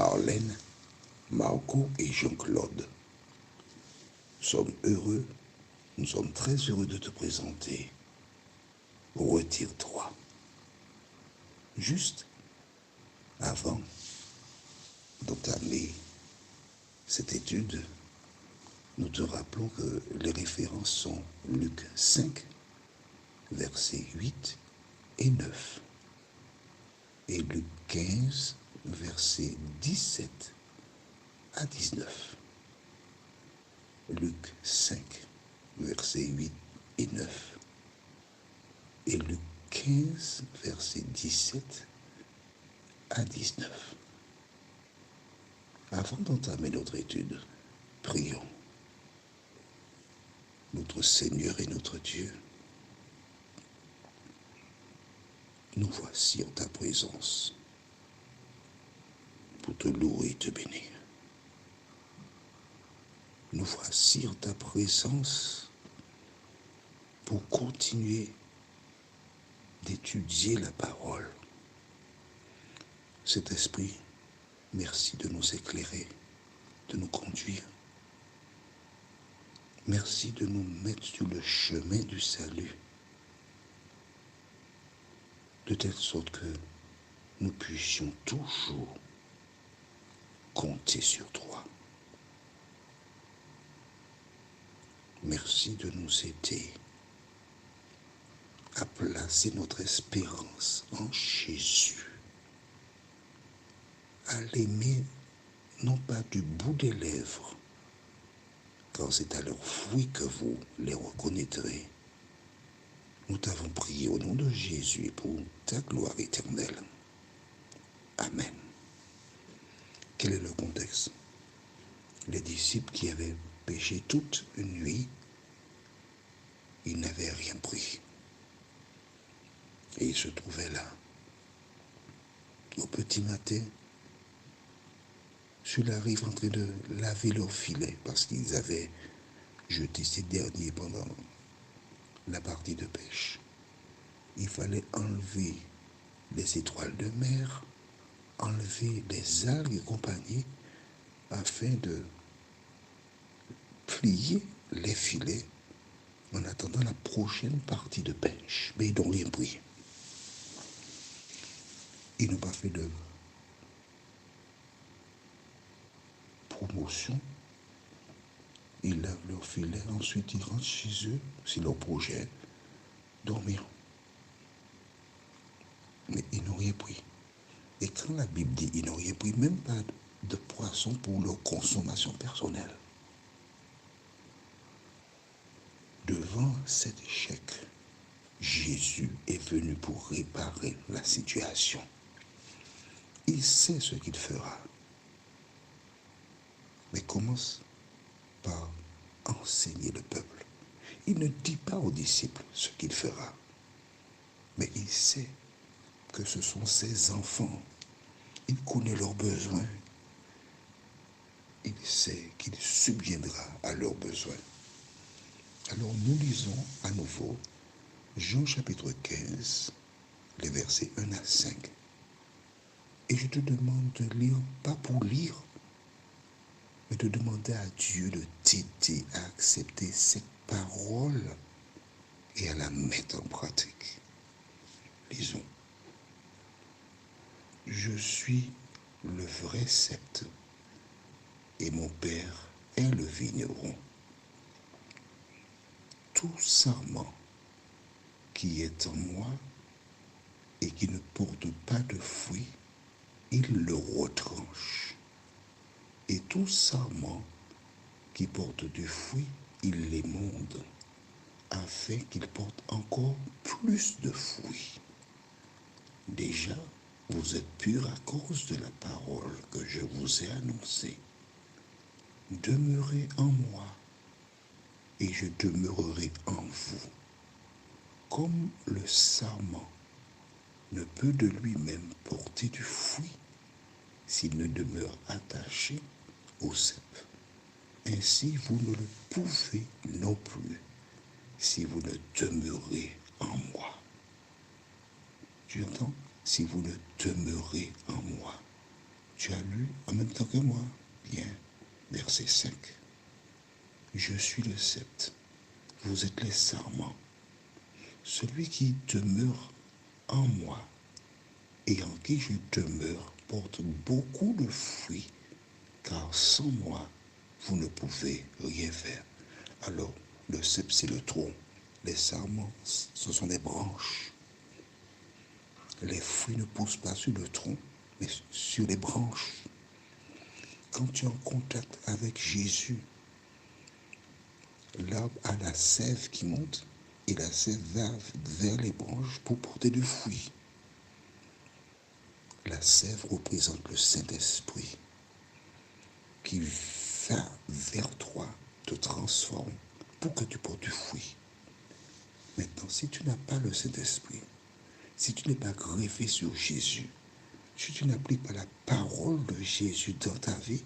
Marlène, Marco et Jean-Claude. Nous sommes très heureux de te présenter Retire 3. Juste avant d'entamer cette étude, nous te rappelons que les références sont Luc 5, versets 8 et 9, et Luc 15, versets 17 à 19. Luc 5, versets 8 et 9, et Luc 15, versets 17 à 19. Avant d'entamer notre étude, prions. Notre Seigneur et notre Dieu, nous voici en ta présence pour te louer et te bénir. Nous voici en ta présence pour continuer d'étudier la parole. Cet esprit, merci de nous éclairer, de nous conduire. Merci de nous mettre sur le chemin du salut, de telle sorte que nous puissions toujours compter sur toi. Merci de nous aider à placer notre espérance en Jésus, à l'aimer non pas du bout des lèvres, car c'est à leurs fruits que vous les reconnaîtrez. Nous t'avons prié au nom de Jésus pour ta gloire éternelle. Amen. Quel est le contexte? Les disciples qui avaient péché toute une nuit, ils n'avaient rien pris. Et ils se trouvaient là, au petit matin, sur la rive en train de laver leurs filets, parce qu'ils avaient jeté ces derniers pendant la partie de pêche. Il fallait enlever les étoiles de mer, enlever les algues et compagnie, afin de plier les filets en attendant la prochaine partie de pêche. Mais ils n'ont rien pris. Ils n'ont pas fait de promotion. Ils lavent leurs filets, ensuite ils rentrent chez eux, c'est leur projet, dormir. Mais ils n'ont rien pris. Et quand la Bible dit ils n'ont rien pris, même pas de poisson pour leur consommation personnelle. Devant cet échec, Jésus est venu pour réparer la situation. Il sait ce qu'il fera. Mais commence par enseigner le peuple. Il ne dit pas aux disciples ce qu'il fera. Mais il sait que ce sont ses enfants. Il connaît leurs besoins. Il sait qu'il subviendra à leurs besoins. Alors nous lisons à nouveau Jean chapitre 15, les versets 1 à 5. Et je te demande de lire, pas pour lire, mais de demander à Dieu de t'aider à accepter cette parole et à la mettre en pratique. Lisons. Je suis le vrai cep et mon Père est le vigneron. Tout sarment qui est en moi et qui ne porte pas de fruits, il le retranche. Et tout sarment qui porte du fruit, il l'émonde, afin qu'il porte encore plus de fruits. Déjà, vous êtes purs à cause de la parole que je vous ai annoncée. Demeurez en moi, et je demeurerai en vous. Comme le sarment ne peut de lui-même porter du fruit s'il ne demeure attaché au cep, ainsi vous ne le pouvez non plus si vous ne demeurez en moi. Tu entends? Si vous ne demeurez en moi. Tu as lu en même temps que moi. Bien. Verset 5. Je suis le sceptre. Vous êtes les sarments. Celui qui demeure en moi et en qui je demeure porte beaucoup de fruits, car sans moi, vous ne pouvez rien faire. Alors, le sceptre, c'est le tronc. Les sarments, ce sont les branches. Les fruits ne poussent pas sur le tronc, mais sur les branches. Quand tu es en contact avec Jésus, l'arbre a la sève qui monte et la sève va vers les branches pour porter du fruit. La sève représente le Saint-Esprit qui va vers toi, te transforme pour que tu portes du fruit. Maintenant, si tu n'as pas le Saint-Esprit, si tu n'es pas greffé sur Jésus, si tu n'appliques pas la parole de Jésus dans ta vie,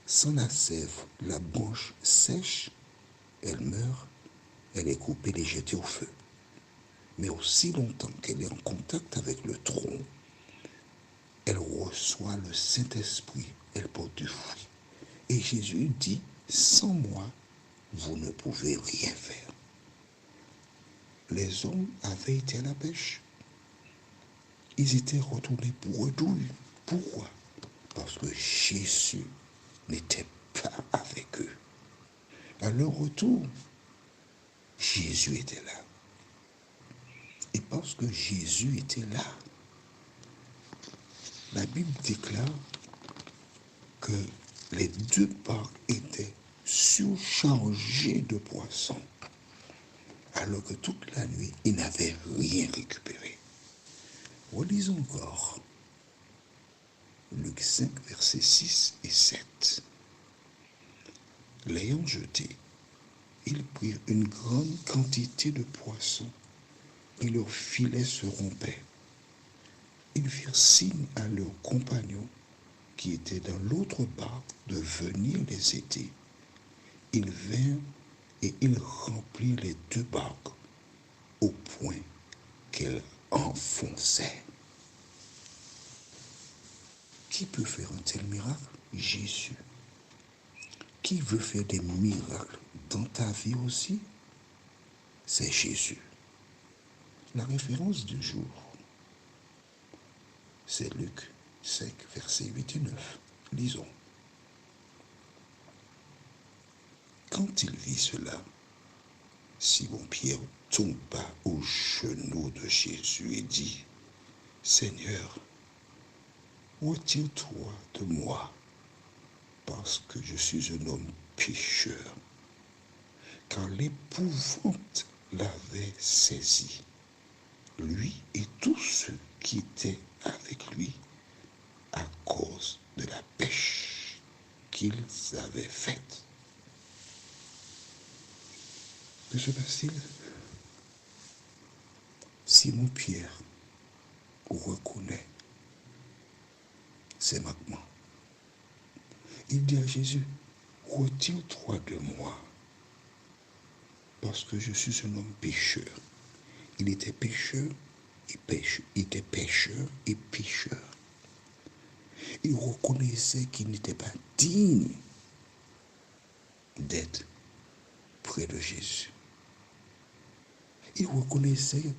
sans la sève, la branche sèche, elle meurt, elle est coupée et jetée au feu. Mais aussi longtemps qu'elle est en contact avec le tronc, elle reçoit le Saint-Esprit, elle porte du fruit. Et Jésus dit, sans moi, vous ne pouvez rien faire. Les hommes avaient été à la pêche. Ils étaient retournés bredouilles. Pourquoi? Parce que Jésus n'était pas avec eux. À leur retour, Jésus était là. Et parce que Jésus était là, la Bible déclare que les deux barques étaient surchargées de poissons, alors que toute la nuit, ils n'avaient rien récupéré. Relisons encore Luc 5, versets 6 et 7. L'ayant jeté, ils prirent une grande quantité de poissons et leurs filets se rompaient. Ils firent signe à leurs compagnons qui étaient dans l'autre barque de venir les aider. Ils vinrent et ils remplirent les deux barques au point qu'elles enfonçaient. Qui peut faire un tel miracle? Jésus. Qui veut faire des miracles dans ta vie aussi? C'est Jésus. La référence du jour, c'est Luc 5, versets 8 et 9. Lisons. Quand il vit cela, Simon-Pierre tomba aux genoux de Jésus et dit, « Seigneur, retire-toi de moi, parce que je suis un homme pécheur. » Car l'épouvante l'avait saisi, lui et tous ceux qui étaient avec lui, à cause de la pêche qu'ils avaient faite. Que se passe-t-il? Simon-Pierre reconnaît ses manquements. Il dit à Jésus, retire-toi de moi, parce que je suis un homme pécheur. Il était pécheur et pécheur. Il était pécheur et pécheur. Il reconnaissait qu'il n'était pas digne d'être près de Jésus. Il reconnaissait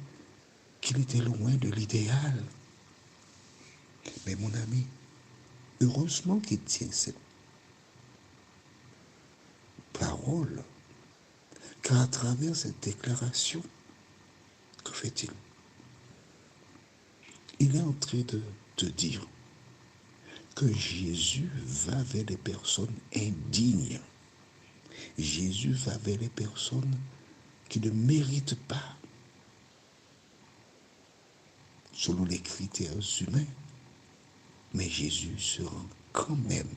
qu'il était loin de l'idéal. Mais mon ami, heureusement qu'il tient cette parole, car à travers cette déclaration, que fait-il? Il est en train de te dire que Jésus va vers les personnes indignes. Jésus va vers les personnes qui ne méritent pas, selon les critères humains. Mais Jésus se rend quand même.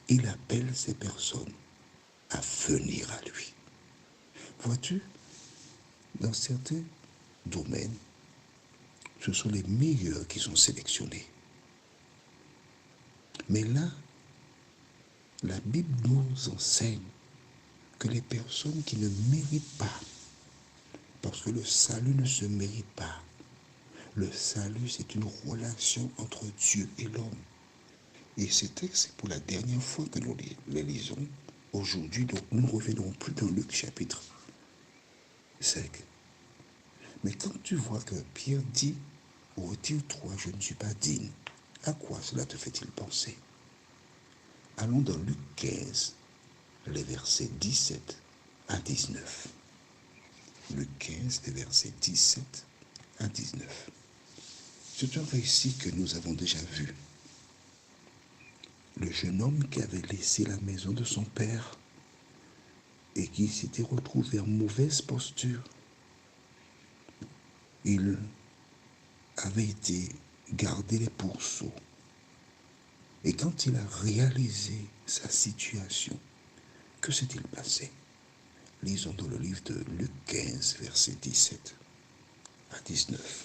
Il appelle ces personnes à venir à lui. Vois-tu, dans certains domaines, ce sont les meilleurs qui sont sélectionnés. Mais là, la Bible nous enseigne que les personnes qui ne méritent pas, parce que le salut ne se mérite pas. Le salut, c'est une relation entre Dieu et l'homme. Et ces textes, c'est pour la dernière fois que nous les lisons aujourd'hui. Donc nous ne reviendrons plus dans Luc chapitre 5. Mais quand tu vois que Pierre dit, retire-toi, je ne suis pas digne, à quoi cela te fait-il penser? Allons dans Luc 15, les versets 17 à 19. Luc 15, les versets 17 à 19. C'est un récit que nous avons déjà vu. Le jeune homme qui avait laissé la maison de son père et qui s'était retrouvé en mauvaise posture. Il avait été gardé les pourceaux. Et quand il a réalisé sa situation, que s'est-il passé? Lisons dans le livre de Luc 15, versets 17 à 19.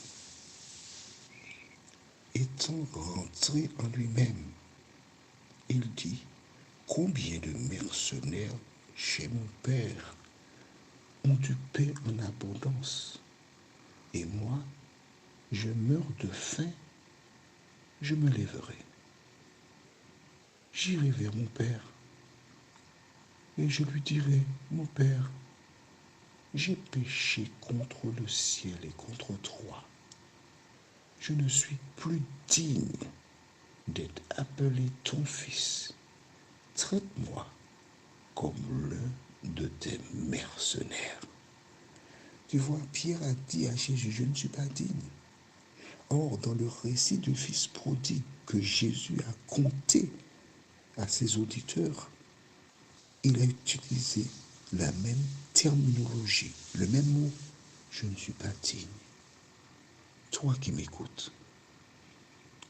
Étant rentré en lui-même, il dit, combien de mercenaires chez mon père ont du pain en abondance, et moi, je meurs de faim, je me lèverai. J'irai vers mon père, et je lui dirai, mon père, j'ai péché contre le ciel et contre toi. Je ne suis plus digne d'être appelé ton fils. Traite-moi comme l'un de tes mercenaires. Tu vois, Pierre a dit à Jésus, je ne suis pas digne. Or, dans le récit du fils prodigue que Jésus a conté à ses auditeurs, il a utilisé la même terminologie, le même mot, je ne suis pas digne. Toi qui m'écoutes,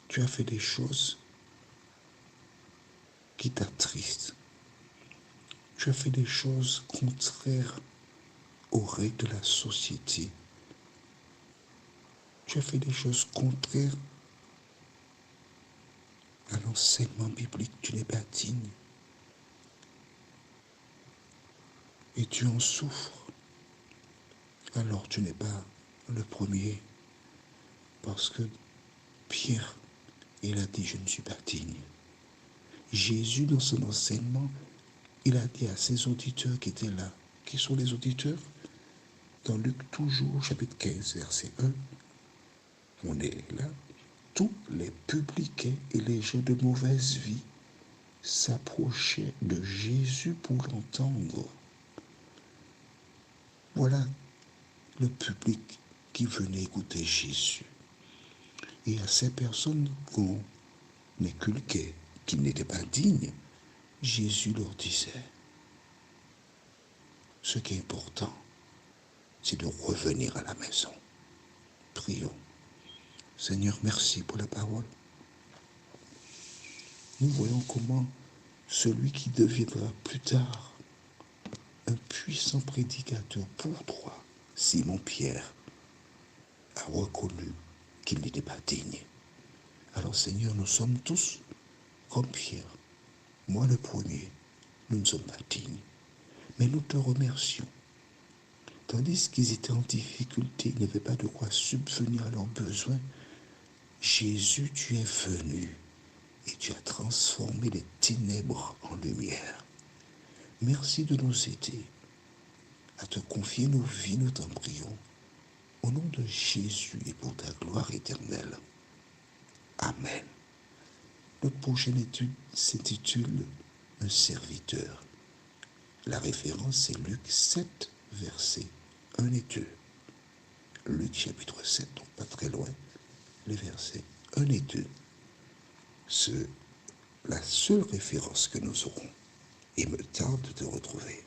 tu as fait des choses qui t'attristent. Tu as fait des choses contraires aux règles de la société. Tu as fait des choses contraires à l'enseignement biblique. Tu n'es pas digne. Et tu en souffres. Alors tu n'es pas le premier. Parce que Pierre, il a dit, je ne suis pas digne. Jésus, dans son enseignement, il a dit à ses auditeurs qui étaient là, qui sont les auditeurs? Dans Luc toujours, chapitre 15, verset 1, on est là. Tous les publicains et les gens de mauvaise vie s'approchaient de Jésus pour l'entendre. Voilà le public qui venait écouter Jésus. Et à ces personnes qu'on inculquait, qui n'étaient pas dignes, Jésus leur disait, ce qui est important, c'est de revenir à la maison. Prions. Seigneur, merci pour la parole. Nous voyons comment celui qui deviendra plus tard un puissant prédicateur pour toi, Simon-Pierre, a reconnu qu'il n'était pas digne. Alors Seigneur, nous sommes tous comme Pierre. Moi le premier, nous ne sommes pas dignes. Mais nous te remercions. Tandis qu'ils étaient en difficulté, ils n'avaient pas de quoi subvenir à leurs besoins, Jésus, tu es venu et tu as transformé les ténèbres en lumière. Merci de nous aider à te confier nos vies, nous t'en prions. Au nom de Jésus et pour ta gloire éternelle. Amen. Notre prochaine étude s'intitule Un serviteur. La référence est Luc 7, versets 1 et 2. Luc chapitre 7, donc pas très loin, les versets 1 et 2. C'est la seule référence que nous aurons. Il me tarde de te retrouver.